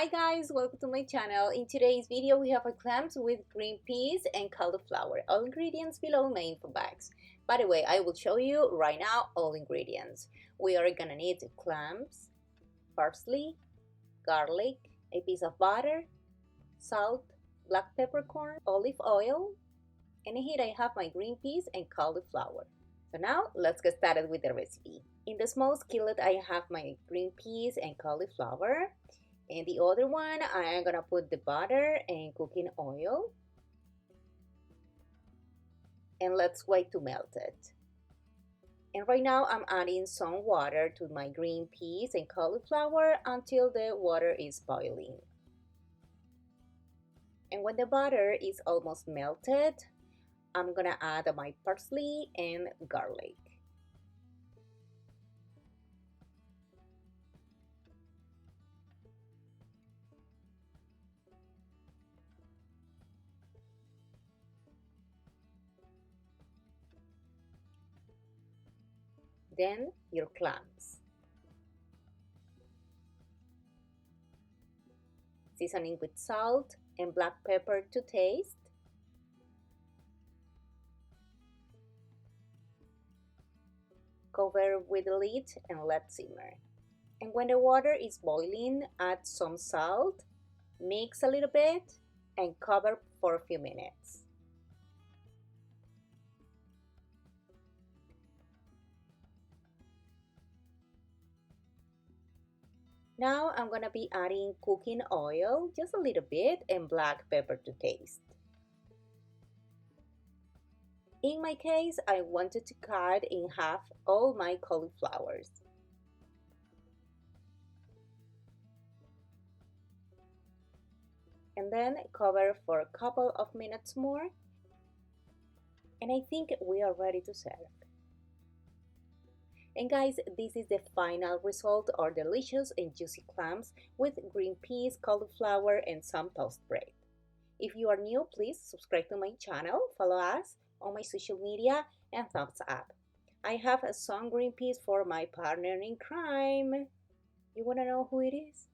Hi guys, welcome to my channel. In today's video we have a clams with green peas and cauliflower. All ingredients below my info box. By the way, I will show you right now all ingredients. We are gonna need clams, parsley, garlic, a piece of butter, salt, black peppercorn, olive oil, and here I have my green peas and cauliflower. So now let's get started with the recipe. In the small skillet I have my green peas and cauliflower. And the other one, I am gonna put the butter and cooking oil. And let's wait to melt it. And right now I'm adding some water to my green peas and cauliflower until the water is boiling. And when the butter is almost melted, I'm gonna add my parsley and garlic. Then your clams. Seasoning with salt and black pepper to taste. Cover with the lid and let simmer. And when the water is boiling, add some salt, mix a little bit, and cover for a few minutes. Now I'm gonna be adding cooking oil, just a little bit, and black pepper to taste. In my case, I wanted to cut in half all my cauliflowers. And then cover for a couple of minutes more. And I think we are ready to serve. And guys, this is the final result, our delicious and juicy clams with green peas, cauliflower, and some toast bread. If you are new, please subscribe to my channel, follow us on my social media, and thumbs up. I have some green peas for my partner in crime. You wanna know who it is?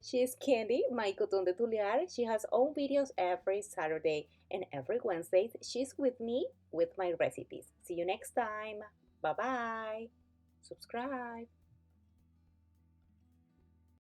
She's Candy, my coton de tulear. She has own videos every Saturday, and every Wednesday she's with me with my recipes. See you next time. Bye bye. Subscribe.